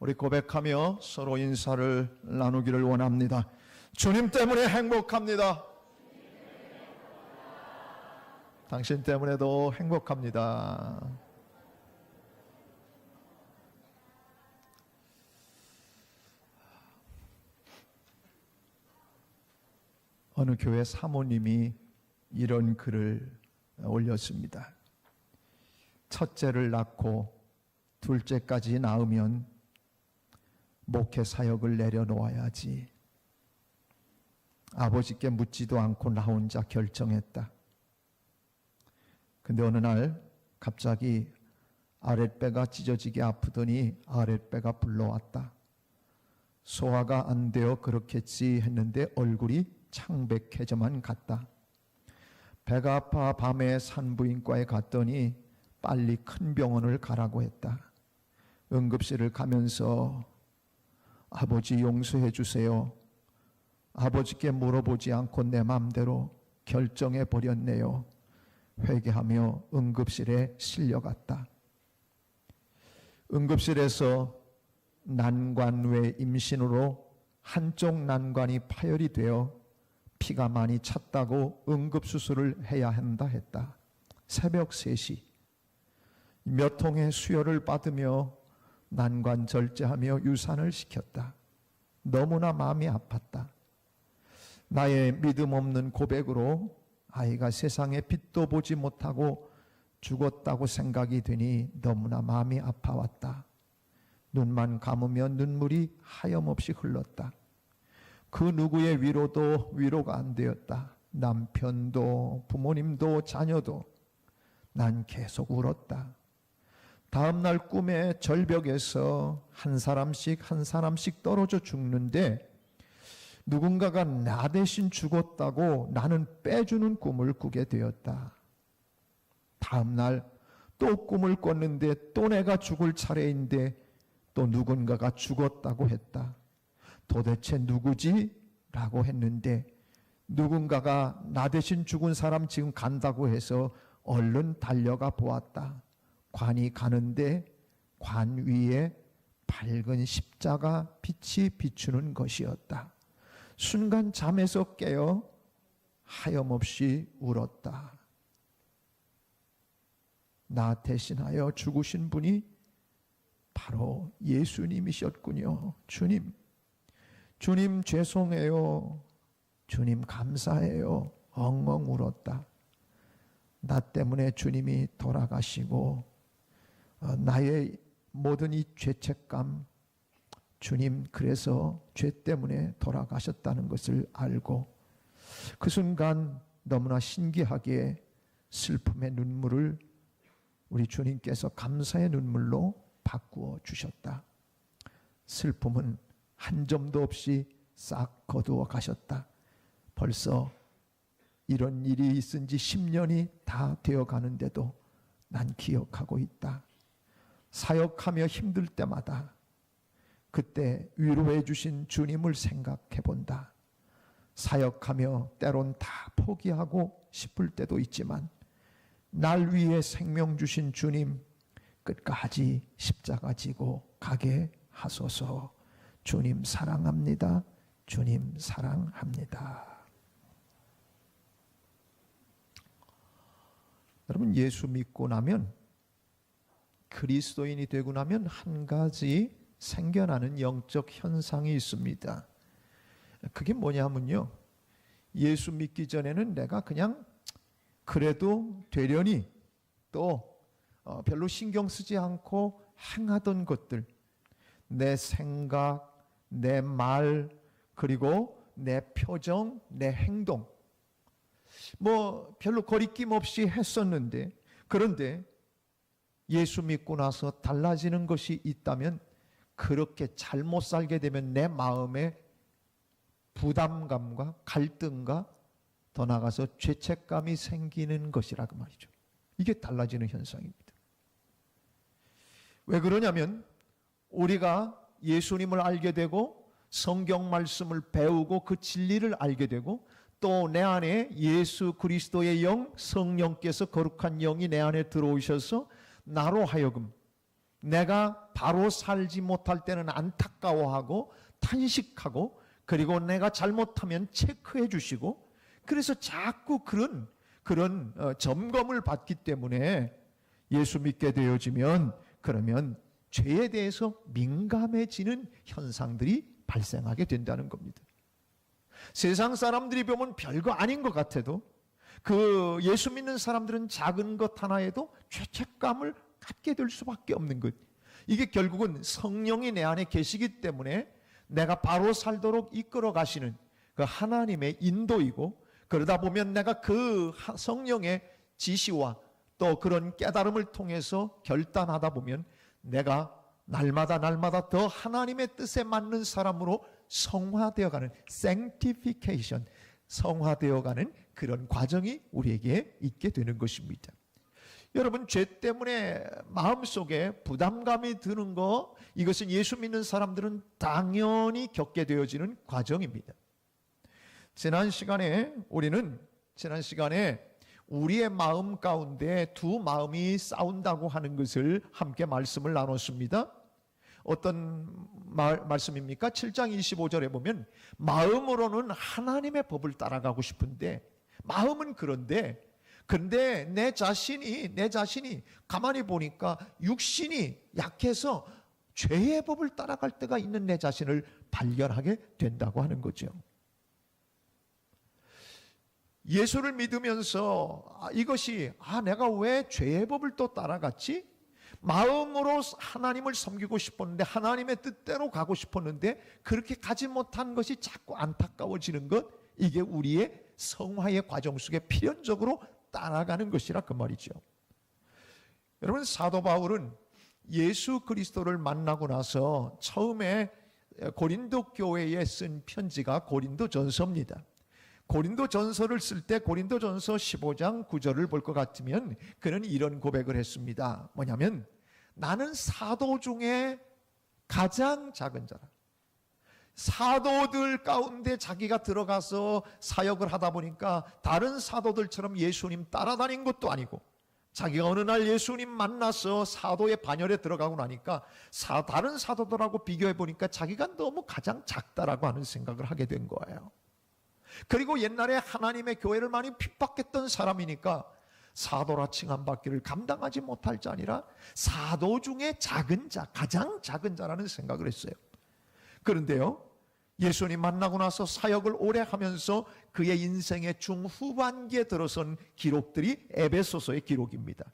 우리 고백하며 서로 인사를 나누기를 원합니다. 주님 때문에 행복합니다. 당신 때문에도 행복합니다. 어느 교회 사모님이 이런 글을 올렸습니다. 첫째를 낳고 둘째까지 낳으면 목회 사역을 내려놓아야지. 아버지께 묻지도 않고 나 혼자 결정했다. 근데 어느 날 갑자기 아랫배가 찢어지게 아프더니 아랫배가 불러왔다. 소화가 안 되어 그렇겠지 했는데 얼굴이 창백해져만 갔다. 배가 아파 밤에 산부인과에 갔더니 빨리 큰 병원을 가라고 했다. 응급실을 가면서 아버지 용서해 주세요. 아버지께 물어보지 않고 내 맘대로 결정해 버렸네요. 회개하며 응급실에 실려갔다. 응급실에서 난관 외 임신으로 한쪽 난관이 파열이 되어 피가 많이 찼다고 응급수술을 해야 한다 했다. 새벽 3시 몇 통의 수혈을 받으며 난관 절제하며 유산을 시켰다. 너무나 마음이 아팠다. 나의 믿음 없는 고백으로 아이가 세상에 빛도 보지 못하고 죽었다고 생각이 되니 너무나 마음이 아파왔다. 눈만 감으면 눈물이 하염없이 흘렀다. 그 누구의 위로도 위로가 안 되었다. 남편도 부모님도 자녀도. 난 계속 울었다. 다음날 꿈에 절벽에서 한 사람씩 떨어져 죽는데 누군가가 나 대신 죽었다고 나는 빼주는 꿈을 꾸게 되었다. 다음날 또 꿈을 꿨는데 또 내가 죽을 차례인데 또 누군가가 죽었다고 했다. 도대체 누구지? 라고 했는데 누군가가 나 대신 죽은 사람 지금 간다고 해서 얼른 달려가 보았다. 관이 가는데 관 위에 밝은 십자가 빛이 비추는 것이었다. 순간 잠에서 깨어 하염없이 울었다. 나 대신하여 죽으신 분이 바로 예수님이셨군요. 주님 죄송해요. 주님 감사해요. 엉엉 울었다. 나 때문에 주님이 돌아가시고 나의 모든 이 죄책감, 주님 그래서 죄 때문에 돌아가셨다는 것을 알고 그 순간 너무나 신기하게 슬픔의 눈물을 우리 주님께서 감사의 눈물로 바꾸어 주셨다. 슬픔은 한 점도 없이 싹 거두어 가셨다. 벌써 이런 일이 있은 지 10년이 다 되어 가는데도 난 기억하고 있다. 사역하며 힘들 때마다 그때 위로해 주신 주님을 생각해 본다. 사역하며 때론 다 포기하고 싶을 때도 있지만 날 위해 생명 주신 주님 끝까지 십자가 지고 가게 하소서. 주님 사랑합니다. 주님 사랑합니다. 여러분, 예수 믿고 나면, 그리스도인이 되고 나면 한 가지 생겨나는 영적 현상이 있습니다. 그게 뭐냐면요, 예수 믿기 전에는 내가 그냥 그래도 되려니 또 별로 신경 쓰지 않고 행하던 것들, 내 생각, 내 말, 그리고 내 표정, 내 행동, 뭐 별로 거리낌 없이 했었는데, 그런데 예수 믿고 나서 달라지는 것이 있다면 그렇게 잘못 살게 되면 내 마음에 부담감과 갈등과 더 나아가서 죄책감이 생기는 것이라고 말이죠. 이게 달라지는 현상입니다. 왜 그러냐면 우리가 예수님을 알게 되고 성경 말씀을 배우고 그 진리를 알게 되고 또 내 안에 예수 그리스도의 영, 성령께서 거룩한 영이 내 안에 들어오셔서 나로 하여금 내가 바로 살지 못할 때는 안타까워하고 탄식하고, 그리고 내가 잘못하면 체크해 주시고, 그래서 자꾸 그런 점검을 받기 때문에 예수 믿게 되어지면, 그러면 죄에 대해서 민감해지는 현상들이 발생하게 된다는 겁니다. 세상 사람들이 보면 별거 아닌 것 같아도 그 예수 믿는 사람들은 작은 것 하나에도 죄책감을 갖게 될 수밖에 없는 것. 이게 결국은 성령이 내 안에 계시기 때문에 내가 바로 살도록 이끌어 가시는 그 하나님의 인도이고, 그러다 보면 내가 그 성령의 지시와 또 그런 깨달음을 통해서 결단하다 보면 내가 날마다 더 하나님의 뜻에 맞는 사람으로 성화되어가는 sanctification, 성화되어가는 그런 과정이 우리에게 있게 되는 것입니다. 여러분, 죄 때문에 마음속에 부담감이 드는 거, 이것은 예수 믿는 사람들은 당연히 겪게 되어지는 과정입니다. 지난 시간에 우리의 마음 가운데 두 마음이 싸운다고 하는 것을 함께 말씀을 나눴습니다. 어떤 말씀입니까? 7장 25절에 보면 마음으로는 하나님의 법을 따라가고 싶은데, 마음은 그런데 내 자신이 가만히 보니까 육신이 약해서 죄의 법을 따라갈 때가 있는 내 자신을 발견하게 된다고 하는 거죠. 예수를 믿으면서 이것이 내가 왜 죄의 법을 또 따라갔지? 마음으로 하나님을 섬기고 싶었는데, 하나님의 뜻대로 가고 싶었는데 그렇게 가지 못한 것이 자꾸 안타까워지는 것, 이게 우리의 성화의 과정 속에 필연적으로 따라가는 것이라 그 말이죠. 여러분, 사도 바울은 예수 그리스도를 만나고 나서 처음에 고린도 교회에 쓴 편지가 고린도전서입니다. 고린도전서를 쓸 때 고린도전서 15장 9절을 볼 것 같으면 그는 이런 고백을 했습니다. 뭐냐면, 나는 사도 중에 가장 작은 자라. 사도들 가운데 자기가 들어가서 사역을 하다 보니까 다른 사도들처럼 예수님 따라다닌 것도 아니고, 자기가 어느 날 예수님 만나서 사도의 반열에 들어가고 나니까 다른 사도들하고 비교해 보니까 자기가 너무 가장 작다라고 하는 생각을 하게 된 거예요. 그리고 옛날에 하나님의 교회를 많이 핍박했던 사람이니까 사도라 칭함받기를 감당하지 못할 자 아니라 사도 중에 작은 자, 가장 작은 자라는 생각을 했어요. 그런데요, 예수님 만나고 나서 사역을 오래 하면서 그의 인생의 중후반기에 들어선 기록들이 에베소서의 기록입니다.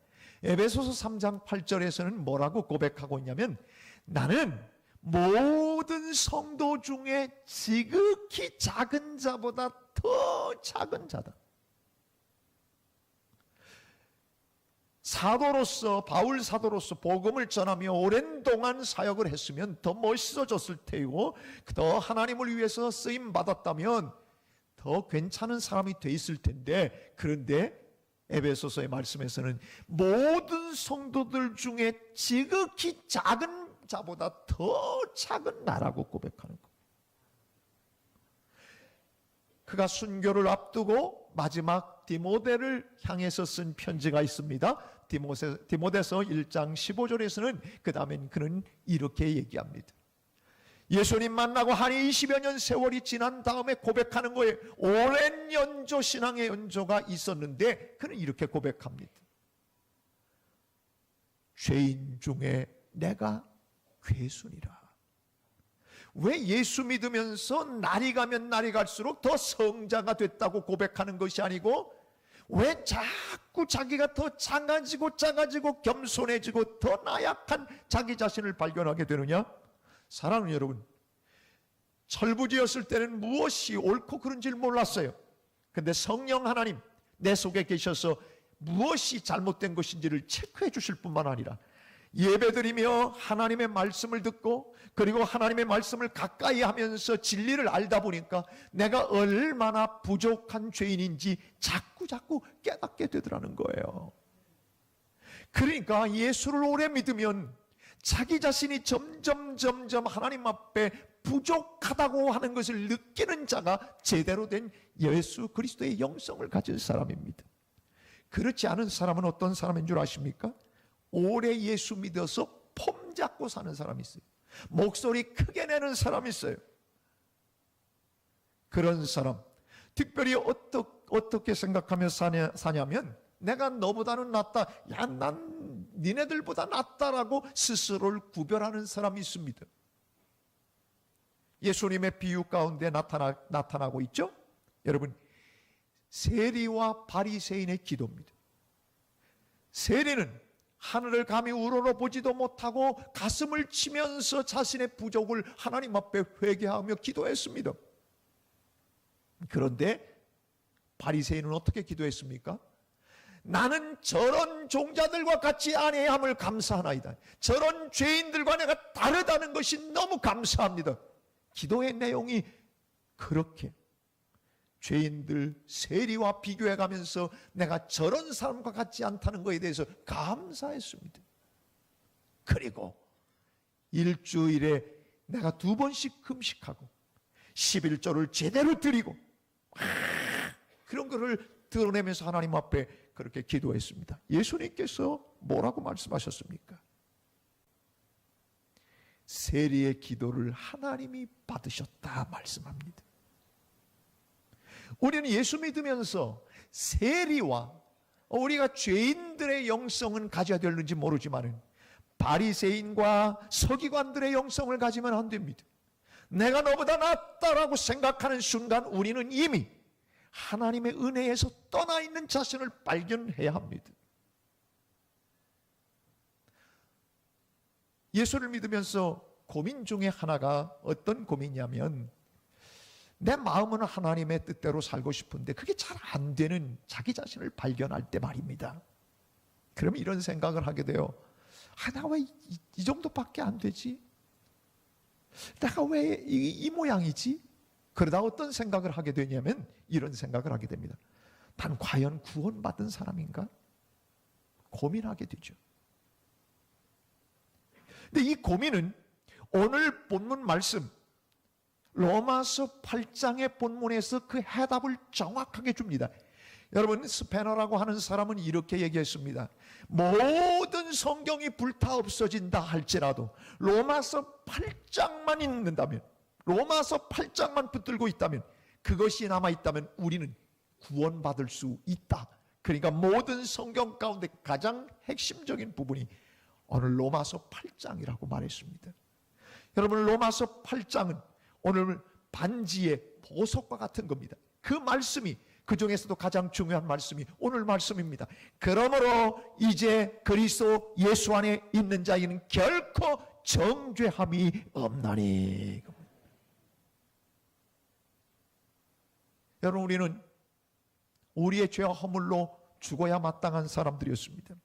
에베소서 3장 8절에서는 뭐라고 고백하고 있냐면, 나는 모든 성도 중에 지극히 작은 자보다 더 작은 자다. 사도로서, 바울 사도로서 복음을 전하며 오랜 동안 사역을 했으면 더 멋있어졌을 테고, 더 하나님을 위해서 쓰임 받았다면 더 괜찮은 사람이 돼 있을 텐데, 그런데 에베소서의 말씀에서는 모든 성도들 중에 지극히 작은 자보다 더 작은 나라고 고백하는 것. 그가 순교를 앞두고 마지막 디모데를 향해서 쓴 편지가 있습니다. 디모데서 1장 15절에서는 그 다음엔 그는 이렇게 얘기합니다. 예수님 만나고 한 20여 년 세월이 지난 다음에 고백하는 거예요. 오랜 연조, 신앙의 연조가 있었는데 그는 이렇게 고백합니다. 죄인 중에 내가 괴순이라. 왜 예수 믿으면서 날이 가면 날이 갈수록 더 성자가 됐다고 고백하는 것이 아니고, 왜 자꾸 자기가 더 작아지고 겸손해지고 더 나약한 자기 자신을 발견하게 되느냐? 사랑하는 여러분, 철부지였을 때는 무엇이 옳고 그른지를 몰랐어요. 근데 성령 하나님 내 속에 계셔서 무엇이 잘못된 것인지를 체크해 주실 뿐만 아니라, 예배드리며 하나님의 말씀을 듣고 그리고 하나님의 말씀을 가까이 하면서 진리를 알다 보니까 내가 얼마나 부족한 죄인인지 자꾸 깨닫게 되더라는 거예요. 그러니까 예수를 오래 믿으면 자기 자신이 점점 하나님 앞에 부족하다고 하는 것을 느끼는 자가 제대로 된 예수 그리스도의 영성을 가진 사람입니다. 그렇지 않은 사람은 어떤 사람인 줄 아십니까? 오래 예수 믿어서 잡고 사는 사람이 있어요. 목소리 크게 내는 사람이 있어요. 그런 사람, 특별히 어떻게 생각하며 사냐면 내가 너보다는 낫다, 야, 난 니네들보다 낫다라고 스스로를 구별하는 사람이 있습니다. 예수님의 비유 가운데 나타나고 있죠. 여러분, 세리와 바리새인의 기도입니다. 세리는 하늘을 감히 우러러보지도 못하고 가슴을 치면서 자신의 부족을 하나님 앞에 회개하며 기도했습니다. 그런데 바리새인은 어떻게 기도했습니까? 나는 저런 종자들과 같이 아니함을 감사하나이다. 저런 죄인들과 내가 다르다는 것이 너무 감사합니다. 기도의 내용이 그렇게 죄인들 세리와 비교해 가면서 내가 저런 사람과 같지 않다는 것에 대해서 감사했습니다. 그리고 일주일에 내가 2번씩 금식하고 11조를 제대로 드리고 그런 것을 드러내면서 하나님 앞에 그렇게 기도했습니다. 예수님께서 뭐라고 말씀하셨습니까? 세리의 기도를 하나님이 받으셨다 말씀합니다. 우리는 예수 믿으면서 세리와 우리가 죄인들의 영성은 가져야 되는지 모르지만 바리새인과 서기관들의 영성을 가지면 안 됩니다. 내가 너보다 낫다라고 생각하는 순간 우리는 이미 하나님의 은혜에서 떠나 있는 자신을 발견해야 합니다. 예수를 믿으면서 고민 중에 하나가 어떤 고민이냐면 내 마음은 하나님의 뜻대로 살고 싶은데 그게 잘 안 되는 자기 자신을 발견할 때 말입니다. 그러면 이런 생각을 하게 돼요. 나 왜 이 정도밖에 안 되지? 내가 왜 이 모양이지? 그러다 어떤 생각을 하게 되냐면 이런 생각을 하게 됩니다. 난 과연 구원받은 사람인가? 고민하게 되죠. 근데 이 고민은 오늘 본문 말씀 로마서 8장의 본문에서 그 해답을 정확하게 줍니다. 여러분, 스페너라고 하는 사람은 이렇게 얘기했습니다. 모든 성경이 불타 없어진다 할지라도 로마서 8장만 읽는다면, 로마서 8장만 붙들고 있다면, 그것이 남아있다면 우리는 구원받을 수 있다. 그러니까 모든 성경 가운데 가장 핵심적인 부분이 오늘 로마서 8장이라고 말했습니다. 여러분, 로마서 8장은 오늘 반지의 보석과 같은 겁니다. 그 말씀이, 그 중에서도 가장 중요한 말씀이 오늘 말씀입니다. 그러므로 이제 그리스도 예수 안에 있는 자에게는 결코 정죄함이 없나니. 여러분, 우리는 우리의 죄와 허물로 죽어야 마땅한 사람들이었습니다.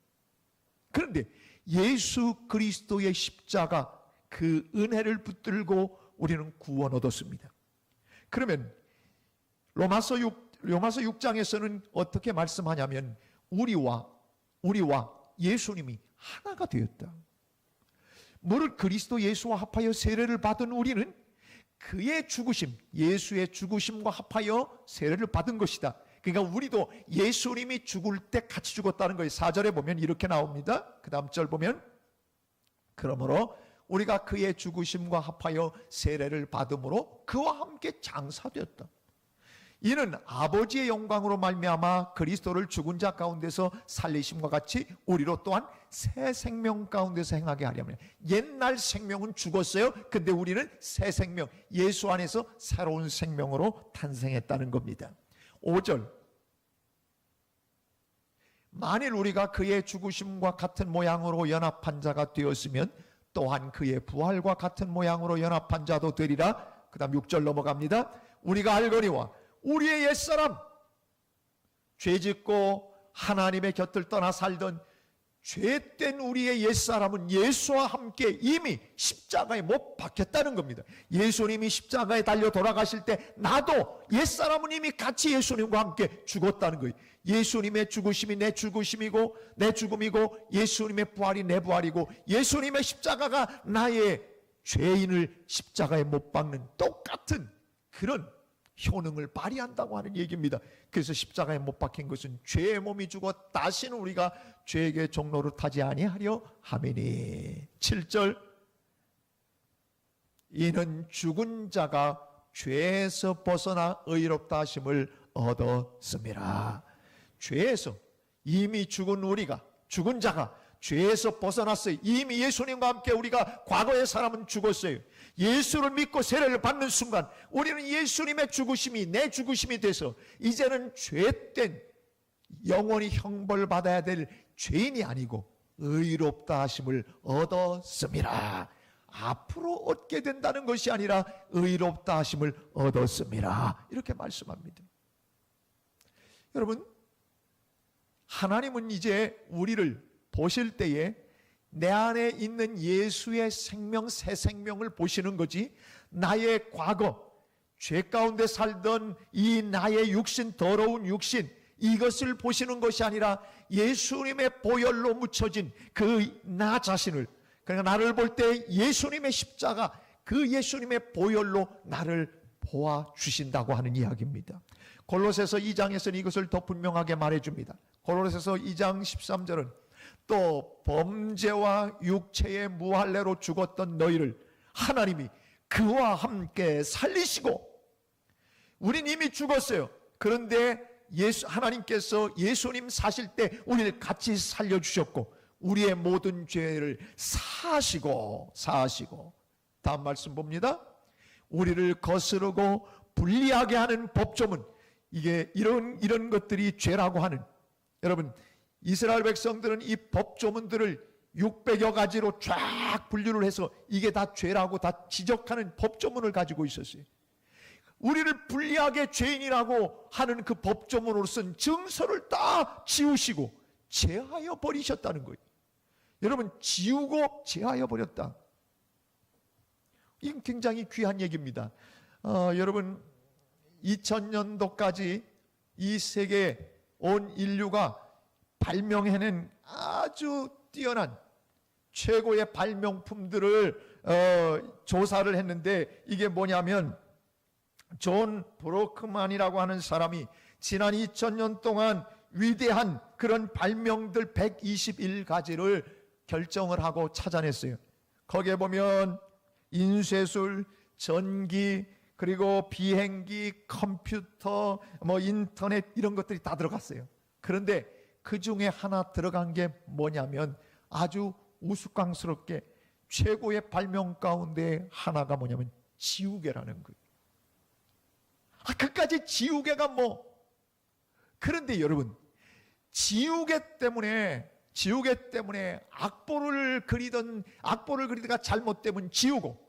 그런데 예수 그리스도의 십자가, 그 은혜를 붙들고 우리는 구원 얻었습니다. 그러면 로마서 6장에서는 어떻게 말씀하냐면 우리와 예수님이 하나가 되었다. 무릇 그리스도 예수와 합하여 세례를 받은 우리는 그의 죽으심, 예수의 죽으심과 합하여 세례를 받은 것이다. 그러니까 우리도 예수님이 죽을 때 같이 죽었다는 거예요. 4절에 보면 이렇게 나옵니다. 그 다음 절 보면 그러므로 우리가 그의 죽으심과 합하여 세례를 받음으로 그와 함께 장사되었다. 이는 아버지의 영광으로 말미암아 그리스도를 죽은 자 가운데서 살리심과 같이 우리로 또한 새 생명 가운데서 행하게 하려면, 옛날 생명은 죽었어요. 근데 우리는 새 생명, 예수 안에서 새로운 생명으로 탄생했다는 겁니다. 5절, 만일 우리가 그의 죽으심과 같은 모양으로 연합한 자가 되었으면 또한 그의 부활과 같은 모양으로 연합한 자도 되리라. 그 다음 6절 넘어갑니다. 우리가 알거니와 우리의 옛사람, 죄짓고 하나님의 곁을 떠나 살던 죄된 우리의 옛사람은 예수와 함께 이미 십자가에 못 박혔다는 겁니다. 예수님이 십자가에 달려 돌아가실 때 나도 옛사람은 이미 같이 예수님과 함께 죽었다는 거예요. 예수님의 죽으심이 내 죽으심이고 내 죽음이고 예수님의 부활이 내 부활이고 예수님의 십자가가 나의 죄인을 십자가에 못 박는 똑같은 그런 효능을 발휘한다고 하는 얘기입니다. 그래서 십자가에 못 박힌 것은 죄의 몸이 죽어 다시는 우리가 죄에게 종로를 타지 아니하려 함이니. 7절, 이는 죽은 자가 죄에서 벗어나 의롭다 하심을 얻었음이라. 죄에서 이미 죽은 우리가, 죽은 자가 죄에서 벗어났어요. 이미 예수님과 함께 우리가, 과거의 사람은 죽었어요. 예수를 믿고 세례를 받는 순간 우리는 예수님의 죽으심이 내 죽으심이 돼서 이제는 죄된, 영원히 형벌받아야 될 죄인이 아니고 의롭다 하심을 얻었음이라. 앞으로 얻게 된다는 것이 아니라 의롭다 하심을 얻었음이라, 이렇게 말씀합니다. 여러분, 하나님은 이제 우리를 보실 때에 내 안에 있는 예수의 생명, 새 생명을 보시는 거지, 나의 과거, 죄 가운데 살던 이 나의 육신, 더러운 육신, 이것을 보시는 것이 아니라 예수님의 보혈로 묻혀진 그 나 자신을, 그러니까 나를 볼 때 예수님의 십자가, 그 예수님의 보혈로 나를 보아주신다고 하는 이야기입니다. 골로새서 2장에서는 이것을 더 분명하게 말해줍니다. 골로새서 2장 13절은 또 범죄와 육체의 무할례로 죽었던 너희를 하나님이 그와 함께 살리시고, 우린 이미 죽었어요. 그런데 하나님께서 예수님 사실 때 우리를 같이 살려주셨고 우리의 모든 죄를 사하시고 다음 말씀 봅니다. 우리를 거스르고 불리하게 하는 법조문, 이게 이런 것들이 죄라고 하는, 여러분 이스라엘 백성들은 이 법조문들을 600여 가지로 쫙 분류를 해서 이게 다 죄라고 다 지적하는 법조문을 가지고 있었어요. 우리를 불리하게 죄인이라고 하는 그 법조문으로 쓴 증서를 다 지우시고 제하여 버리셨다는 거예요. 여러분, 지우고 제하여 버렸다. 이건 굉장히 귀한 얘기입니다. 여러분, 2000년도까지 이 세계 온 인류가 발명해낸 아주 뛰어난 최고의 발명품들을 조사를 했는데, 이게 뭐냐면 존 브로크만이라고 하는 사람이 지난 2000년 동안 위대한 그런 발명들 121가지를 결정을 하고 찾아냈어요. 거기에 보면 인쇄술, 전기, 그리고 비행기, 컴퓨터, 인터넷, 이런 것들이 다 들어갔어요. 그런데 그 중에 하나 들어간 게 뭐냐면 아주 우스꽝스럽게 최고의 발명 가운데 하나가 뭐냐면 지우개라는 거예요. 그까지 지우개가 뭐. 그런데 여러분, 지우개 때문에 악보를 그리다가 잘못되면 지우고,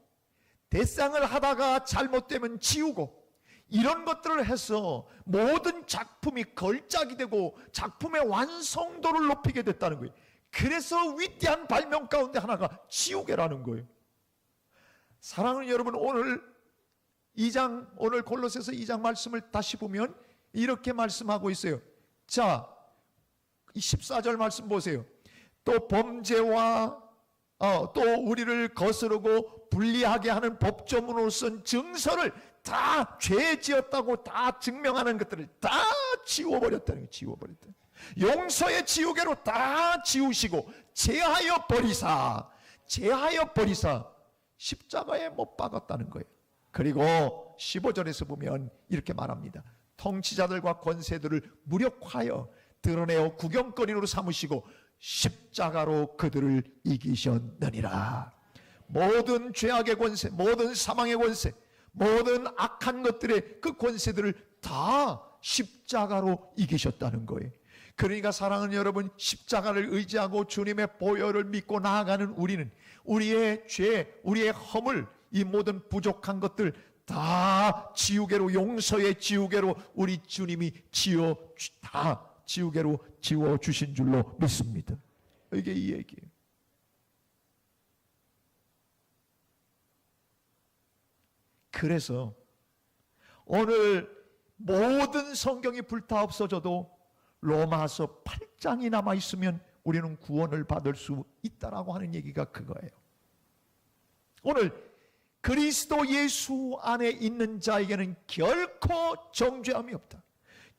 대상을 하다가 잘못되면 지우고, 이런 것들을 해서 모든 작품이 걸작이 되고 작품의 완성도를 높이게 됐다는 거예요. 그래서 위대한 발명 가운데 하나가 지우개라는 거예요. 사랑하는 여러분, 오늘 골로새서 2장 말씀을 다시 보면 이렇게 말씀하고 있어요. 자, 14절 말씀 보세요. 또 범죄와 또 우리를 거스르고 불리하게 하는 법조문으로 쓴 증서를 다 죄 지었다고 다 증명하는 것들을 다 지워버렸다는 거예요. 지워버렸다. 용서의 지우개로 다 지우시고 제하여 버리사 십자가에 못 박았다는 거예요. 그리고 15절에서 보면 이렇게 말합니다. 통치자들과 권세들을 무력하여 드러내어 구경거리로 삼으시고 십자가로 그들을 이기셨느니라. 모든 죄악의 권세, 모든 사망의 권세, 모든 악한 것들의 그 권세들을 다 십자가로 이기셨다는 거예요. 그러니까 사랑하는 여러분, 십자가를 의지하고 주님의 보혈을 믿고 나아가는 우리는 우리의 죄, 우리의 허물, 이 모든 부족한 것들 다 지우개로, 용서의 지우개로 우리 주님이 다 지우개로 지워주신 줄로 믿습니다. 이게 이 얘기예요. 그래서 오늘 모든 성경이 불타 없어져도 로마서 8장이 남아있으면 우리는 구원을 받을 수 있다라고 하는 얘기가 그거예요. 오늘 그리스도 예수 안에 있는 자에게는 결코 정죄함이 없다.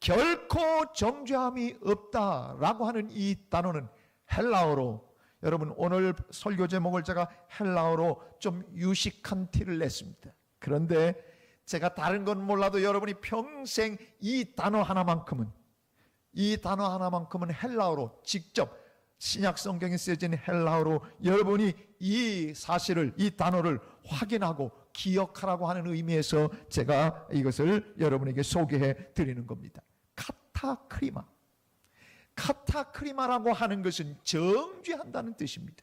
결코 정죄함이 없다라고 하는 이 단어는 헬라어로, 여러분 오늘 설교 제목을 제가 헬라어로 좀 유식한 티를 냈습니다. 그런데 제가 다른 건 몰라도 여러분이 평생 이 단어 하나만큼은 헬라어로 직접 신약 성경에 쓰여진 헬라어로 여러분이 이 사실을, 이 단어를 확인하고 기억하라고 하는 의미에서 제가 이것을 여러분에게 소개해 드리는 겁니다. 카타크리마. 카타크리마라고 하는 것은 정죄한다는 뜻입니다.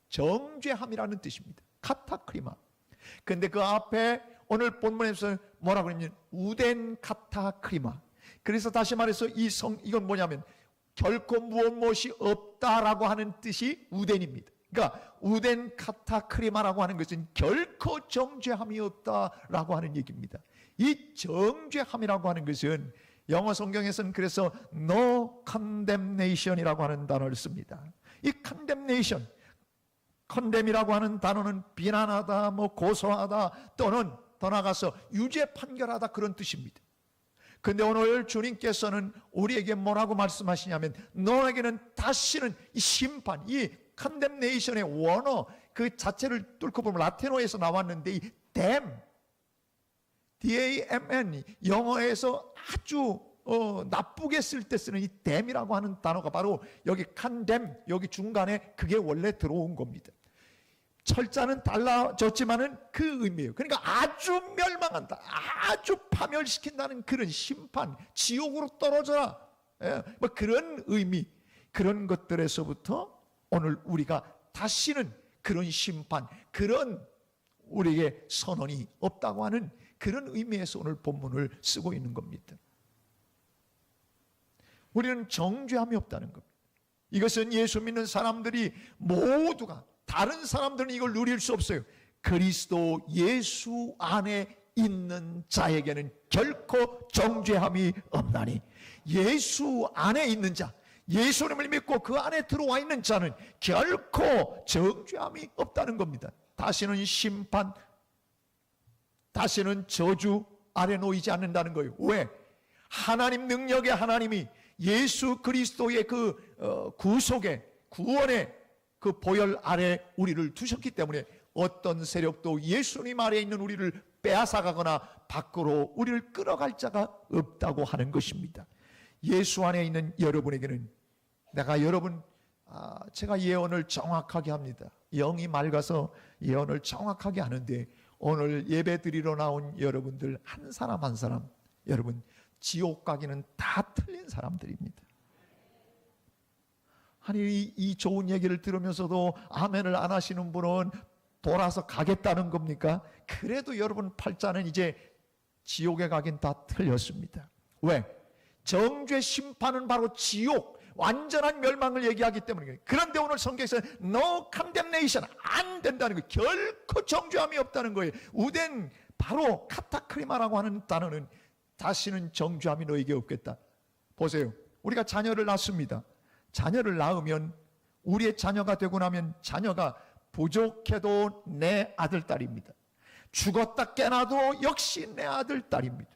정죄함이라는 뜻입니다. 카타크리마. 근데 그 앞에 오늘 본문에서 뭐라고 그러냐면 우덴 카타크리마. 그래서 다시 말해서 이건 뭐냐면 결코 무엇이 없다라고 하는 뜻이 우덴입니다. 그러니까 우덴 카타크리마라고 하는 것은 결코 정죄함이 없다라고 하는 얘기입니다. 이 정죄함이라고 하는 것은 영어 성경에서는 그래서 no condemnation이라고 하는 단어를 씁니다. 이 condemnation, condemn이라고 하는 단어는 비난하다, 고소하다, 또는 더 나아가서 유죄 판결하다, 그런 뜻입니다. 근데 오늘 주님께서는 우리에게 뭐라고 말씀하시냐면, 너에게는 다시는 이 심판, 이 condemnation의 원어 그 자체를 뚫고 보면 라틴어에서 나왔는데 이 damn, D-A-M-N, 영어에서 아주 나쁘게 쓸 때 쓰는 이 damn이라고 하는 단어가 바로 여기 condemn, 여기 중간에 그게 원래 들어온 겁니다. 철자는 달라졌지만은 그 의미예요. 그러니까 아주 멸망한다, 아주 파멸시킨다는 그런 심판, 지옥으로 떨어져라, 뭐 그런 의미, 그런 것들에서부터 오늘 우리가 다시는 그런 심판, 그런 우리에게 선언이 없다고 하는 그런 의미에서 오늘 본문을 쓰고 있는 겁니다. 우리는 정죄함이 없다는 겁니다. 이것은 예수 믿는 사람들이 모두가, 다른 사람들은 이걸 누릴 수 없어요. 그리스도 예수 안에 있는 자에게는 결코 정죄함이 없나니, 예수 안에 있는 자, 예수님을 믿고 그 안에 들어와 있는 자는 결코 정죄함이 없다는 겁니다. 다시는 심판, 다시는 저주 아래 놓이지 않는다는 거예요. 왜? 하나님 능력의 하나님이 예수 그리스도의 그 구속의, 구원의 그 보혈 아래 우리를 두셨기 때문에 어떤 세력도 예수님 아래 있는 우리를 빼앗아가거나 밖으로 우리를 끌어갈 자가 없다고 하는 것입니다. 예수 안에 있는 여러분에게는, 제가 예언을 정확하게 합니다. 영이 맑아서 예언을 정확하게 하는데, 오늘 예배 드리러 나온 여러분들 한 사람 한 사람, 여러분 지옥 가기는 다 틀린 사람들입니다. 아니, 이 좋은 얘기를 들으면서도 아멘을 안 하시는 분은 돌아서 가겠다는 겁니까? 그래도 여러분 팔자는 이제 지옥에 가긴 다 틀렸습니다. 왜? 정죄 심판은 바로 지옥, 완전한 멸망을 얘기하기 때문에. 그런데 오늘 성경에서 no condemnation, 안 된다는 거예요. 결코 정죄함이 없다는 거예요. 우덴, 바로 카타크리마라고 하는 단어는 다시는 정죄함이 너에게 없겠다. 보세요, 우리가 자녀를 낳습니다. 자녀를 낳으면, 우리의 자녀가 되고 나면 자녀가 부족해도 내 아들 딸입니다. 죽었다 깨나도 역시 내 아들 딸입니다.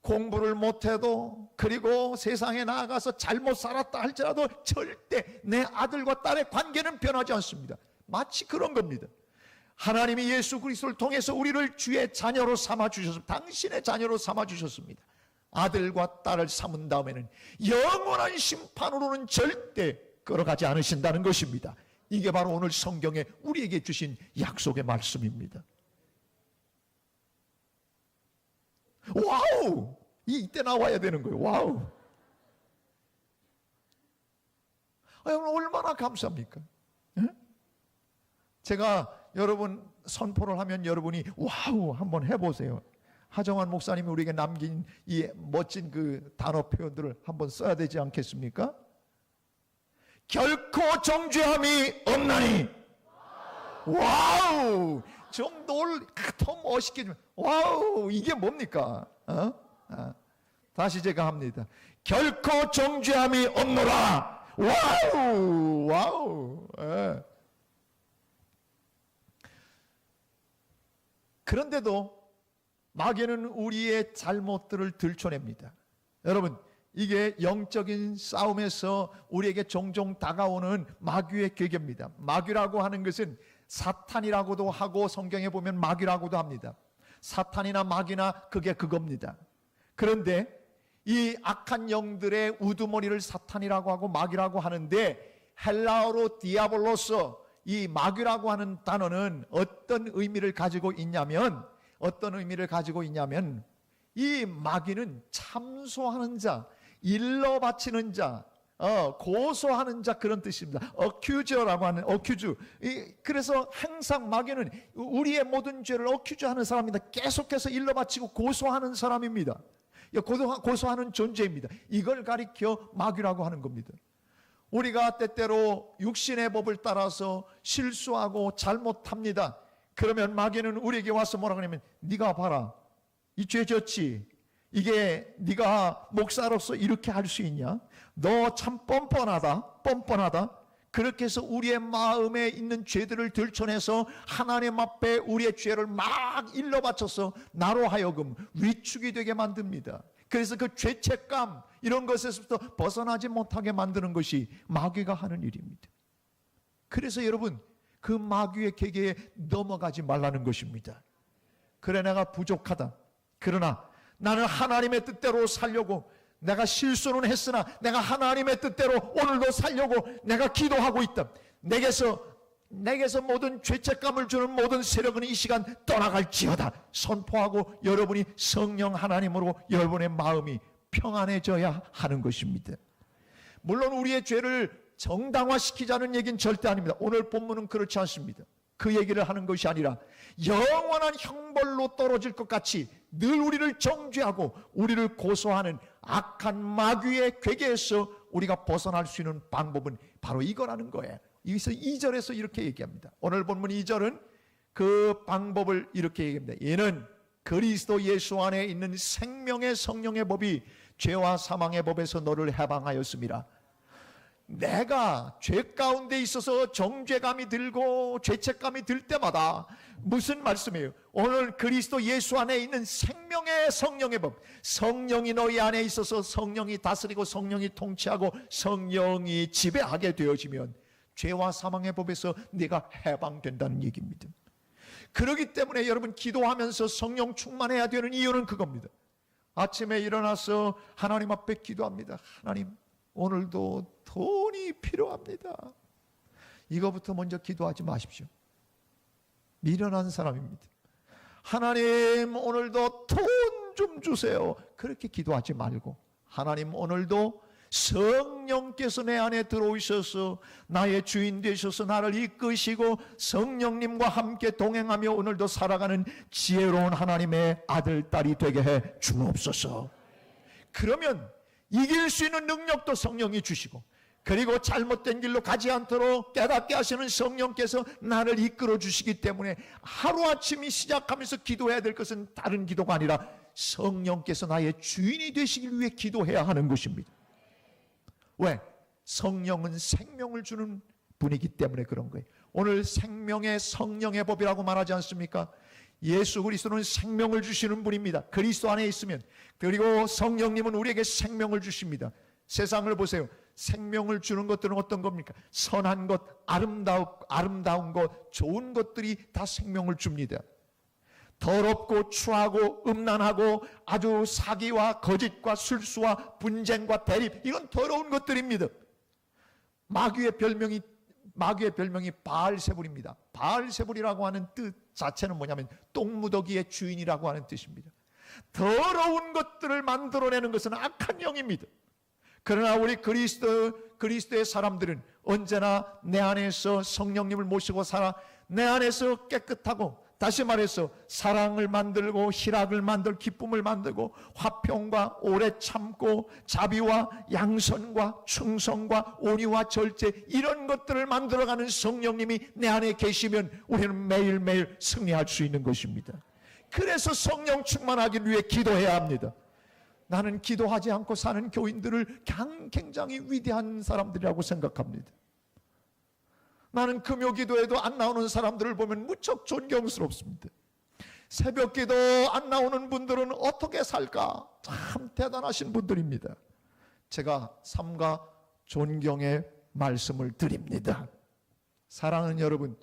공부를 못해도, 그리고 세상에 나아가서 잘못 살았다 할지라도 절대 내 아들과 딸의 관계는 변하지 않습니다. 마치 그런 겁니다. 하나님이 예수 그리스도를 통해서 우리를 주의 자녀로 삼아주셨습니다. 당신의 자녀로 삼아주셨습니다. 아들과 딸을 삼은 다음에는 영원한 심판으로는 절대 끌어가지 않으신다는 것입니다. 이게 바로 오늘 성경에 우리에게 주신 약속의 말씀입니다. 와우! 이때 나와야 되는 거예요. 와우! 여러분 얼마나 감사합니까? 제가 여러분 선포를 하면 여러분이 와우 한번 해보세요. 하정환 목사님이 우리에게 남긴 이 멋진 그 단어 표현들을 한번 써야 되지 않겠습니까? 결코 정죄함이 없나니. 와우! 좀 더 멋있게 좀. 와우! 이게 뭡니까? 다시 제가 합니다. 결코 정죄함이 없노라. 와우! 와우! 그런데도 마귀는 우리의 잘못들을 들춰냅니다. 여러분, 이게 영적인 싸움에서 우리에게 종종 다가오는 마귀의 괴계입니다. 마귀라고 하는 것은 사탄이라고도 하고 성경에 보면 마귀라고도 합니다. 사탄이나 마귀나 그게 그겁니다. 그런데 이 악한 영들의 우두머리를 사탄이라고 하고 마귀라고 하는데, 헬라어로 디아볼로스, 이 마귀라고 하는 단어는 어떤 의미를 가지고 있냐면 이 마귀는 참소하는 자, 일러 바치는 자, 고소하는 자, 그런 뜻입니다. 어큐저라고 하는 어큐즈. 그래서 항상 마귀는 우리의 모든 죄를 어큐즈하는 사람입니다. 계속해서 일러 바치고 고소하는 사람입니다. 고소하는 존재입니다. 이걸 가리켜 마귀라고 하는 겁니다. 우리가 때때로 육신의 법을 따라서 실수하고 잘못합니다. 그러면 마귀는 우리에게 와서 뭐라 그러냐면, 네가 봐라, 이 죄 졌지? 이게 네가 목사로서 이렇게 할 수 있냐? 너 참 뻔뻔하다. 그렇게 해서 우리의 마음에 있는 죄들을 들춰내서 하나님 앞에 우리의 죄를 막 일러 바쳐서 나로 하여금 위축이 되게 만듭니다. 그래서 그 죄책감, 이런 것에서부터 벗어나지 못하게 만드는 것이 마귀가 하는 일입니다. 그래서 여러분, 그 마귀의 계계에 넘어가지 말라는 것입니다. 그래, 내가 부족하다. 그러나 나는 하나님의 뜻대로 살려고, 내가 실수는 했으나 내가 하나님의 뜻대로 오늘도 살려고 내가 기도하고 있다. 내게서 모든 죄책감을 주는 모든 세력은 이 시간 떠나갈지어다 선포하고, 여러분이 성령 하나님으로 여러분의 마음이 평안해져야 하는 것입니다. 물론 우리의 죄를 정당화시키자는 얘기는 절대 아닙니다. 오늘 본문은 그렇지 않습니다. 그 얘기를 하는 것이 아니라 영원한 형벌로 떨어질 것 같이 늘 우리를 정죄하고 우리를 고소하는 악한 마귀의 괴계에서 우리가 벗어날 수 있는 방법은 바로 이거라는 거예요. 여기서 2절에서 이렇게 얘기합니다. 오늘 본문 2절은 그 방법을 이렇게 얘기합니다. 얘는 그리스도 예수 안에 있는 생명의 성령의 법이 죄와 사망의 법에서 너를 해방하였습니다. 내가 죄 가운데 있어서 정죄감이 들고 죄책감이 들 때마다 무슨 말씀이에요? 오늘 그리스도 예수 안에 있는 생명의 성령의 법, 성령이 너희 안에 있어서 성령이 다스리고 성령이 통치하고 성령이 지배하게 되어지면 죄와 사망의 법에서 네가 해방된다는 얘기입니다. 그렇기 때문에 여러분, 기도하면서 성령 충만해야 되는 이유는 그겁니다. 아침에 일어나서 하나님 앞에 기도합니다. 하나님, 오늘도 돈이 필요합니다. 이거부터 먼저 기도하지 마십시오. 미련한 사람입니다. 하나님, 오늘도 돈 좀 주세요. 그렇게 기도하지 말고, 하나님, 오늘도 성령께서 내 안에 들어오셔서 나의 주인 되셔서 나를 이끄시고 성령님과 함께 동행하며 오늘도 살아가는 지혜로운 하나님의 아들, 딸이 되게 해 주옵소서. 그러면 이길 수 있는 능력도 성령이 주시고, 그리고 잘못된 길로 가지 않도록 깨닫게 하시는 성령께서 나를 이끌어 주시기 때문에 하루아침이 시작하면서 기도해야 될 것은 다른 기도가 아니라 성령께서 나의 주인이 되시길 위해 기도해야 하는 것입니다. 왜? 성령은 생명을 주는 분이기 때문에 그런 거예요. 오늘 생명의 성령의 법이라고 말하지 않습니까? 예수 그리스도는 생명을 주시는 분입니다. 그리스도 안에 있으면. 그리고 성령님은 우리에게 생명을 주십니다. 세상을 보세요. 생명을 주는 것들은 어떤 겁니까? 선한 것, 아름다운 것, 좋은 것들이 다 생명을 줍니다. 더럽고 추하고 음란하고 아주 사기와 거짓과 술수와 분쟁과 대립, 이건 더러운 것들입니다. 마귀의 별명이 바알세불입니다. 바알세불이라고 하는 뜻 자체는 뭐냐면 똥무더기의 주인이라고 하는 뜻입니다. 더러운 것들을 만들어내는 것은 악한 영입니다. 그러나 우리 그리스도의 사람들은 언제나 내 안에서 성령님을 모시고 살아 내 안에서 깨끗하고, 다시 말해서 사랑을 만들고 희락을 만들고 기쁨을 만들고 화평과 오래 참고 자비와 양선과 충성과 온유와 절제, 이런 것들을 만들어가는 성령님이 내 안에 계시면 우리는 매일매일 승리할 수 있는 것입니다. 그래서 성령 충만하기 위해 기도해야 합니다. 나는 기도하지 않고 사는 교인들을 굉장히 위대한 사람들이라고 생각합니다. 나는 금요 기도에도 안 나오는 사람들을 보면 무척 존경스럽습니다. 새벽기도 안 나오는 분들은 어떻게 살까? 참 대단하신 분들입니다. 제가 삼가 존경의 말씀을 드립니다. 사랑하는 여러분,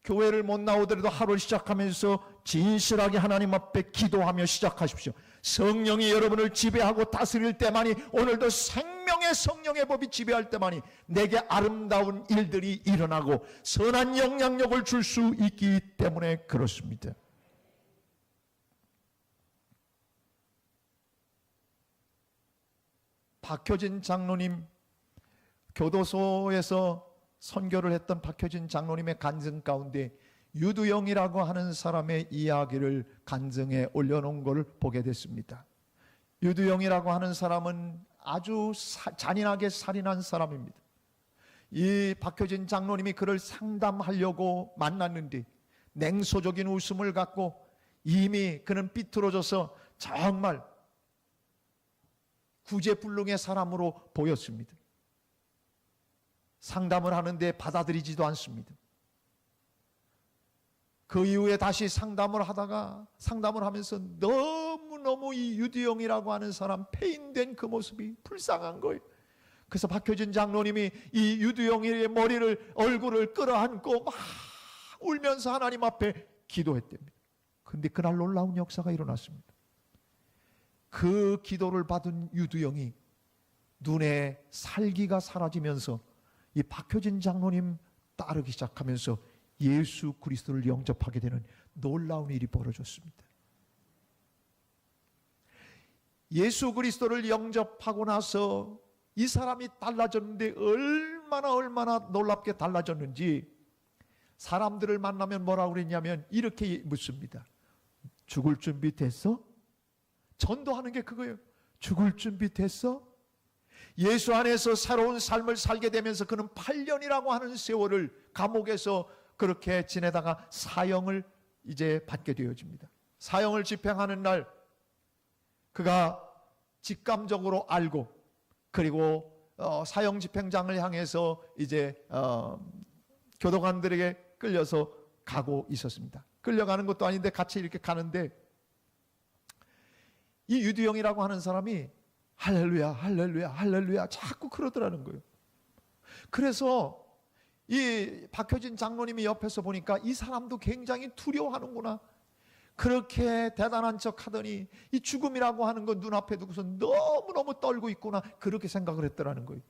교회를 못 나오더라도 하루를 시작하면서 진실하게 하나님 앞에 기도하며 시작하십시오. 성령이 여러분을 지배하고 다스릴 때만이, 오늘도 생명의 성령의 법이 지배할 때만이 내게 아름다운 일들이 일어나고 선한 영향력을 줄 수 있기 때문에 그렇습니다. 박효진 장로님, 교도소에서 선교를 했던 박효진 장로님의 간증 가운데 유두영이라고 하는 사람의 이야기를 간증에 올려놓은 것을 보게 됐습니다. 유두영이라고 하는 사람은 아주 잔인하게 살인한 사람입니다. 이 박효진 장로님이 그를 상담하려고 만났는데 냉소적인 웃음을 갖고 이미 그는 삐뚤어져서 정말 구제불능의 사람으로 보였습니다. 상담을 하는데 받아들이지도 않습니다. 그 이후에 다시 상담을 하면서 너무너무 이 유두영이라고 하는 사람 폐인된 그 모습이 불쌍한 거예요. 그래서 박효진 장로님이 이 유두영의 얼굴을 끌어안고 막 울면서 하나님 앞에 기도했답니다. 그런데 그날 놀라운 역사가 일어났습니다. 그 기도를 받은 유두영이 눈에 살기가 사라지면서 이 박효진 장로님 따르기 시작하면서 예수 그리스도를 영접하게 되는 놀라운 일이 벌어졌습니다. 예수 그리스도를 영접하고 나서 이 사람이 달라졌는데 얼마나 놀랍게 달라졌는지 사람들을 만나면 뭐라고 그랬냐면 이렇게 묻습니다. 죽을 준비 됐어? 전도하는 게 그거예요. 죽을 준비 됐어? 예수 안에서 새로운 삶을 살게 되면서 그는 8년이라고 하는 세월을 감옥에서 그렇게 지내다가 사형을 이제 받게 되어집니다. 사형을 집행하는 날 그가 직감적으로 알고 그리고 사형 집행장을 향해서 이제 교도관들에게 끌려서 가고 있었습니다. 끌려가는 것도 아닌데 같이 이렇게 가는데 이 유두영이라고 하는 사람이 할렐루야 할렐루야 할렐루야 자꾸 그러더라는 거예요. 그래서 이 박효진 장로님이 옆에서 보니까 이 사람도 굉장히 두려워하는구나. 그렇게 대단한 척 하더니 이 죽음이라고 하는 건 눈앞에 두고서 너무너무 떨고 있구나. 그렇게 생각을 했더라는 거예요.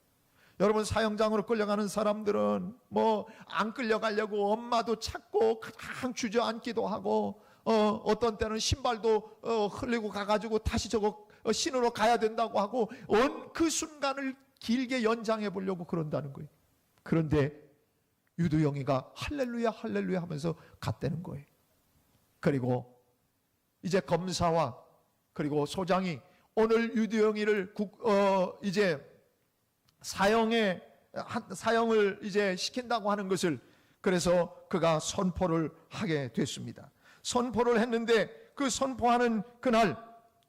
여러분, 사형장으로 끌려가는 사람들은 뭐 안 끌려가려고 엄마도 찾고 가장 주저앉기도 하고 어떤 때는 신발도 흘리고 가가지고 다시 저거 신으로 가야 된다고 하고 그 순간을 길게 연장해 보려고 그런다는 거예요. 그런데 유두영이가 할렐루야 할렐루야 하면서 갔다는 거예요. 그리고 이제 검사와 그리고 소장이 오늘 유두영이를 이제 사형을 이제 시킨다고 하는 것을 그래서 그가 선포를 하게 됐습니다. 선포를 했는데 그 선포하는 그날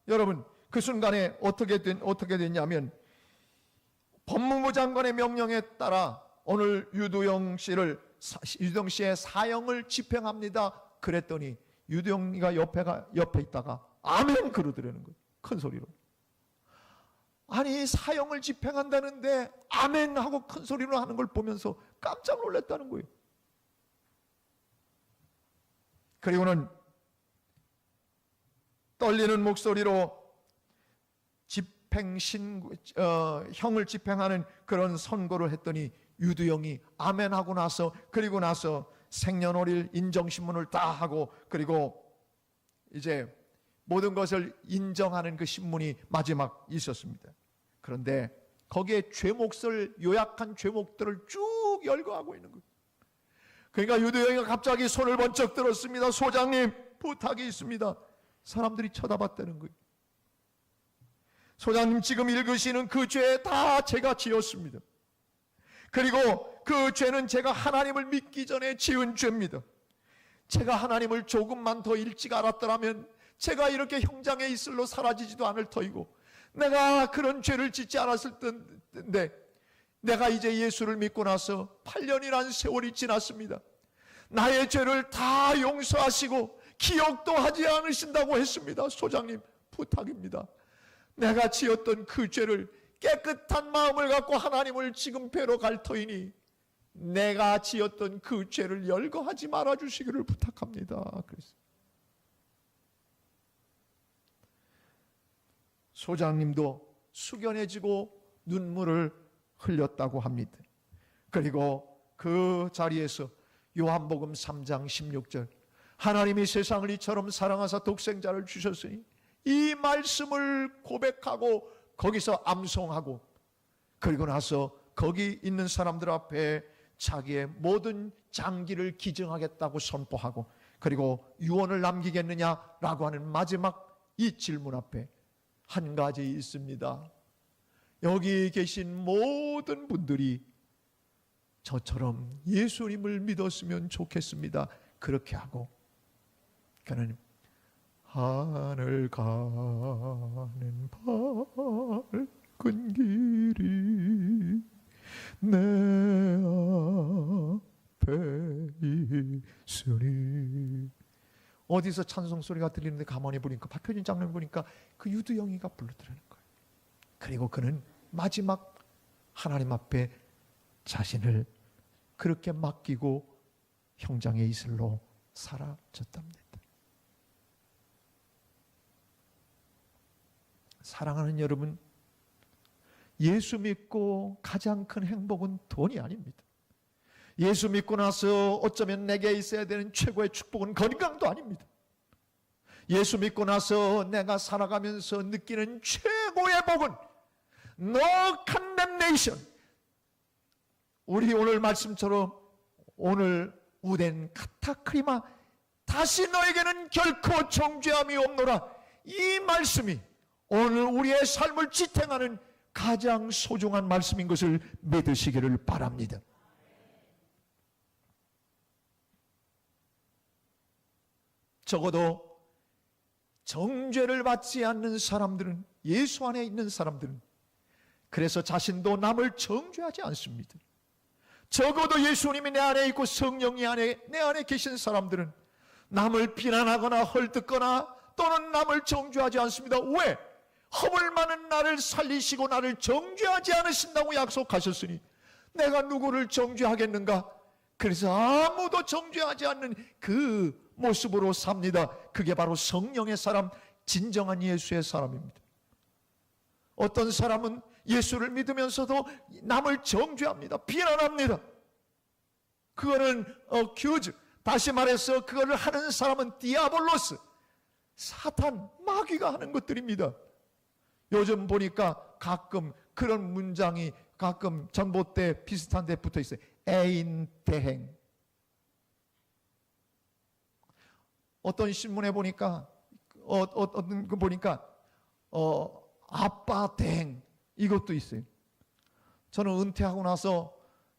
여러분 그 순간에 어떻게 됐냐면 법무부 장관의 명령에 따라 오늘 유두영 씨의 사형을 집행합니다. 그랬더니 유두영이가 옆에 있다가 아멘 그러더라는 거예요. 큰 소리로. 아니 사형을 집행한다는데 아멘 하고 큰 소리로 하는 걸 보면서 깜짝 놀랐다는 거예요. 그리고는 떨리는 목소리로 형을 집행하는 그런 선고를 했더니 유두영이 아멘하고 나서 그리고 나서 생년월일 인정신문을 다 하고 그리고 이제 모든 것을 인정하는 그 신문이 마지막 있었습니다. 그런데 거기에 요약한 죄목들을 쭉 열거하고 있는 거예요. 그러니까 유두영이가 갑자기 손을 번쩍 들었습니다. 소장님 부탁이 있습니다. 사람들이 쳐다봤다는 거예요. 소장님 지금 읽으시는 그 죄 다 제가 지었습니다. 그리고 그 죄는 제가 하나님을 믿기 전에 지은 죄입니다. 제가 하나님을 조금만 더 일찍 알았더라면 제가 이렇게 형장에 있을로 사라지지도 않을 터이고 내가 그런 죄를 짓지 않았을 텐데 내가 이제 예수를 믿고 나서 8년이라는 세월이 지났습니다. 나의 죄를 다 용서하시고 기억도 하지 않으신다고 했습니다. 소장님, 부탁입니다. 내가 지었던 그 죄를 깨끗한 마음을 갖고 하나님을 지금 뵈러 갈 터이니 내가 지었던 그 죄를 열거하지 말아주시기를 부탁합니다. 그래서 소장님도 숙연해지고 눈물을 흘렸다고 합니다. 그리고 그 자리에서 요한복음 3장 16절 하나님이 세상을 이처럼 사랑하사 독생자를 주셨으니 이 말씀을 고백하고 거기서 암송하고 그리고 나서 거기 있는 사람들 앞에 자기의 모든 장기를 기증하겠다고 선포하고 그리고 유언을 남기겠느냐라고 하는 마지막 이 질문 앞에 한 가지 있습니다. 여기 계신 모든 분들이 저처럼 예수님을 믿었으면 좋겠습니다. 그렇게 하고 그는 하늘 가는 밝은 길이 내 앞에 있으니 어디서 찬송 소리가 들리는데 가만히 보니까 박효진 장면 보니까 그 유두영이가 불러드리는 거예요. 그리고 그는 마지막 하나님 앞에 자신을 그렇게 맡기고 형장의 이슬로 사라졌답니다. 사랑하는 여러분, 예수 믿고 가장 큰 행복은 돈이 아닙니다. 예수 믿고 나서 어쩌면 내게 있어야 되는 최고의 축복은 건강도 아닙니다. 예수 믿고 나서 내가 살아가면서 느끼는 최고의 복은 No condemnation. 우리 오늘 말씀처럼 오늘 우덴 카타크리마 다시 너에게는 결코 정죄함이 없노라. 이 말씀이 오늘 우리의 삶을 지탱하는 가장 소중한 말씀인 것을 믿으시기를 바랍니다. 적어도 정죄를 받지 않는 사람들은, 예수 안에 있는 사람들은 그래서 자신도 남을 정죄하지 않습니다. 적어도 예수님이 내 안에 있고 성령이 내 안에 계신 사람들은 남을 비난하거나 헐뜯거나 또는 남을 정죄하지 않습니다. 왜? 허물 많은 나를 살리시고 나를 정죄하지 않으신다고 약속하셨으니 내가 누구를 정죄하겠는가? 그래서 아무도 정죄하지 않는 그 모습으로 삽니다. 그게 바로 성령의 사람, 진정한 예수의 사람입니다. 어떤 사람은 예수를 믿으면서도 남을 정죄합니다. 비난합니다. 그거는 accuse, 다시 말해서 그거를 하는 사람은 디아볼로스, 사탄, 마귀가 하는 것들입니다. 요즘 보니까 가끔 그런 문장이 가끔 전봇대 비슷한 데 붙어 있어요. 애인 대행. 어떤 신문에 보니까 어떤 거 보니까 아빠 대행 이것도 있어요. 저는 은퇴하고 나서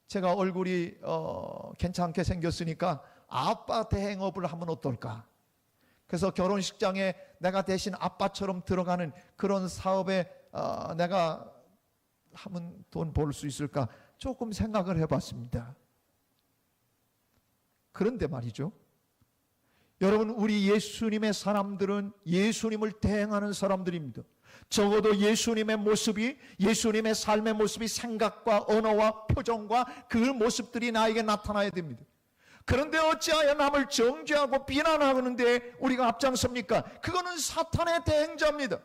제가 얼굴이 괜찮게 생겼으니까 아빠 대행업을 하면 어떨까? 그래서 결혼식장에 내가 대신 아빠처럼 들어가는 그런 사업에 내가 하면 돈 벌 수 있을까? 조금 생각을 해봤습니다. 그런데 말이죠. 여러분, 우리 예수님의 사람들은 예수님을 대행하는 사람들입니다. 적어도 예수님의 모습이, 예수님의 삶의 모습이 생각과 언어와 표정과 그 모습들이 나에게 나타나야 됩니다. 그런데 어찌하여 남을 정죄하고 비난하는데 우리가 앞장섭니까? 그거는 사탄의 대행자입니다.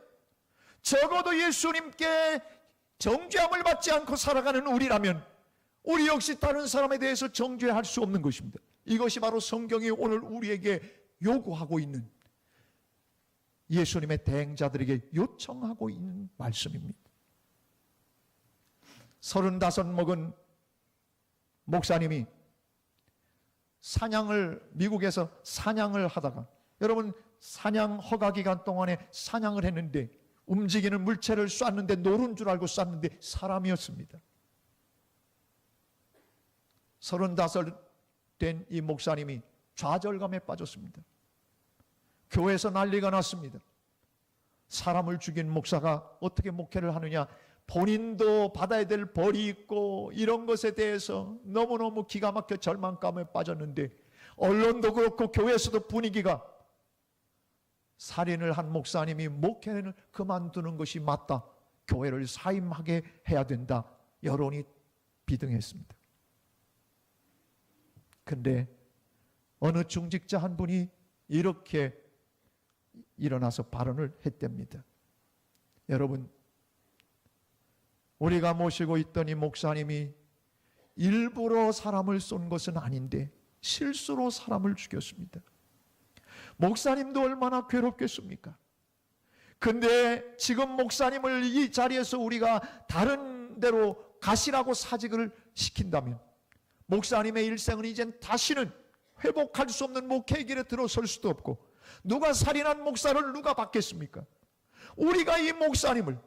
적어도 예수님께 정죄함을 받지 않고 살아가는 우리라면 우리 역시 다른 사람에 대해서 정죄할 수 없는 것입니다. 이것이 바로 성경이 오늘 우리에게 요구하고 있는, 예수님의 대행자들에게 요청하고 있는 말씀입니다. 35 먹은 목사님이 미국에서 사냥을 하다가, 여러분 사냥 허가 기간 동안에 사냥을 했는데 움직이는 물체를 쐈는데 노른 줄 알고 쐈는데 사람이었습니다. 35 된 이 목사님이 좌절감에 빠졌습니다. 교회에서 난리가 났습니다. 사람을 죽인 목사가 어떻게 목회를 하느냐, 본인도 받아야 될 벌이 있고 이런 것에 대해서 너무너무 기가 막혀 절망감에 빠졌는데, 언론도 그렇고 교회에서도 분위기가 살인을 한 목사님이 목회를 그만두는 것이 맞다, 교회를 사임하게 해야 된다, 여론이 비등했습니다. 근데 어느 중직자 한 분이 이렇게 일어나서 발언을 했답니다. 여러분, 우리가 모시고 있던 이 목사님이 일부러 사람을 쏜 것은 아닌데 실수로 사람을 죽였습니다. 목사님도 얼마나 괴롭겠습니까? 근데 지금 목사님을 이 자리에서 우리가 다른 데로 가시라고 사직을 시킨다면 목사님의 일생은 이젠 다시는 회복할 수 없는 목회의 길에 들어설 수도 없고, 누가 살인한 목사를 누가 받겠습니까? 우리가 이 목사님을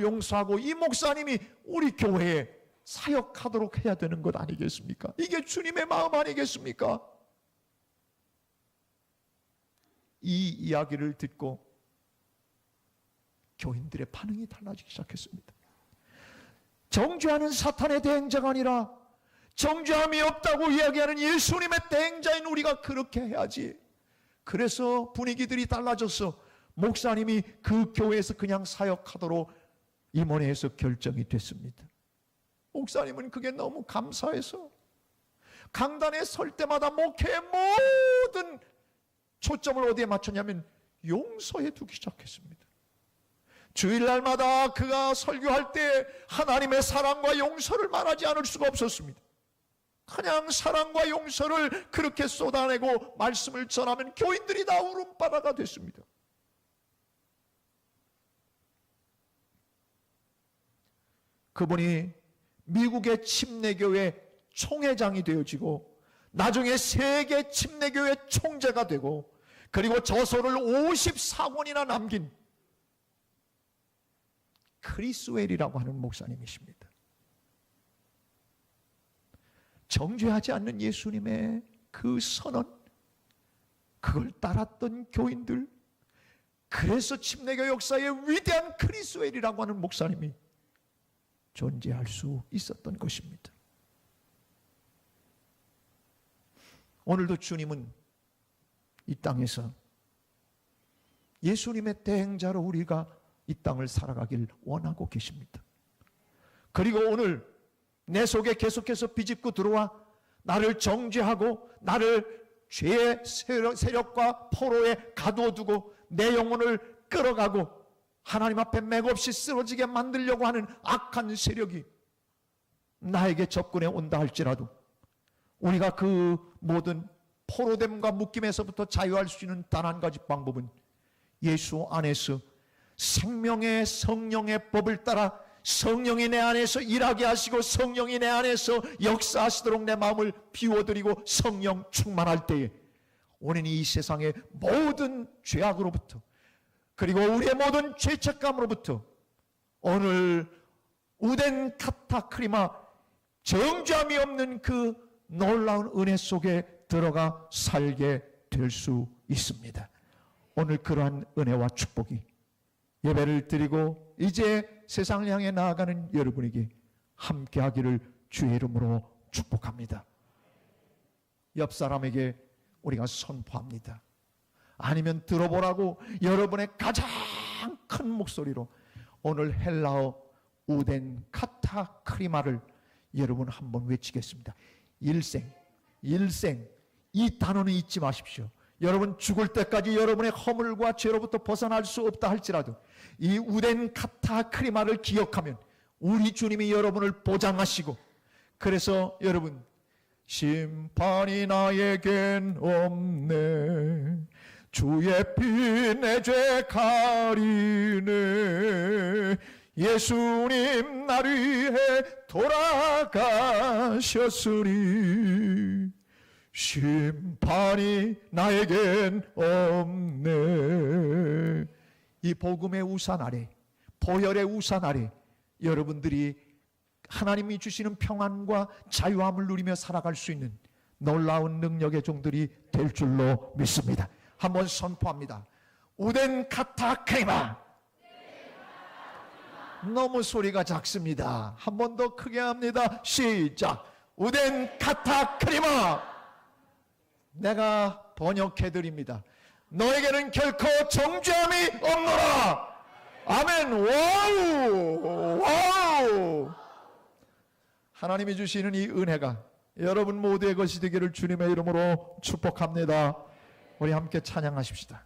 용서하고 이 목사님이 우리 교회에 사역하도록 해야 되는 것 아니겠습니까? 이게 주님의 마음 아니겠습니까? 이 이야기를 듣고 교인들의 반응이 달라지기 시작했습니다. 정죄하는 사탄의 대행자가 아니라 정죄함이 없다고 이야기하는 예수님의 대행자인 우리가 그렇게 해야지. 그래서 분위기들이 달라져서 목사님이 그 교회에서 그냥 사역하도록 임원회에서 결정이 됐습니다. 목사님은 그게 너무 감사해서 강단에 설 때마다 목회의 모든 초점을 어디에 맞췄냐면 용서에 두기 시작했습니다. 주일날마다 그가 설교할 때 하나님의 사랑과 용서를 말하지 않을 수가 없었습니다. 그냥 사랑과 용서를 그렇게 쏟아내고 말씀을 전하면 교인들이 다 울음바다가 됐습니다. 그분이 미국의 침례교회 총회장이 되어지고 나중에 세계 침례교회 총재가 되고, 그리고 저서를 54권이나 남긴 크리스 웰이라고 하는 목사님이십니다. 정죄하지 않는 예수님의 그 선언, 그걸 따랐던 교인들, 그래서 침례교 역사의 위대한 크리스 웰이라고 하는 목사님이 존재할 수 있었던 것입니다. 오늘도 주님은 이 땅에서 예수님의 대행자로 우리가 이 땅을 살아가길 원하고 계십니다. 그리고 오늘 내 속에 계속해서 비집고 들어와 나를 정죄하고 나를 죄의 세력과 포로에 가두어두고 내 영혼을 끌어가고 하나님 앞에 맥없이 쓰러지게 만들려고 하는 악한 세력이 나에게 접근해 온다 할지라도 우리가 그 모든 포로됨과 묶임에서부터 자유할 수 있는 단 한 가지 방법은 예수 안에서 생명의 성령의 법을 따라 성령이 내 안에서 일하게 하시고 성령이 내 안에서 역사하시도록 내 마음을 비워드리고 성령 충만할 때에 오늘 이 세상의 모든 죄악으로부터 그리고 우리의 모든 죄책감으로부터 오늘 우덴 카타크리마 정죄함이 없는 그 놀라운 은혜 속에 들어가 살게 될 수 있습니다. 오늘 그러한 은혜와 축복이 예배를 드리고 이제 세상을 향해 나아가는 여러분에게 함께하기를 주의 이름으로 축복합니다. 옆 사람에게 우리가 선포합니다. 아니면 들어보라고 여러분의 가장 큰 목소리로 오늘 헬라어 우덴 카타크리마를 여러분 한번 외치겠습니다. 일생 이 단어는 잊지 마십시오. 여러분 죽을 때까지 여러분의 허물과 죄로부터 벗어날 수 없다 할지라도 이 우덴 카타크리마를 기억하면 우리 주님이 여러분을 보장하시고, 그래서 여러분 심판이 나에겐 없네 주의 피 내 죄 가리네 예수님 나를 위해 돌아가셨으니 심판이 나에겐 없네. 이 복음의 우산 아래, 보혈의 우산 아래 여러분들이 하나님이 주시는 평안과 자유함을 누리며 살아갈 수 있는 놀라운 능력의 종들이 될 줄로 믿습니다. 한번 선포합니다. 우덴 카타크리마. 너무 소리가 작습니다. 한 번 더 크게 합니다. 시작. 우덴 카타크리마. 내가 번역해 드립니다. 너에게는 결코 정죄함이 없노라. 아멘. 와우, 와우. 하나님이 주시는 이 은혜가 여러분 모두의 것이 되기를 주님의 이름으로 축복합니다. 우리 함께 찬양하십시다.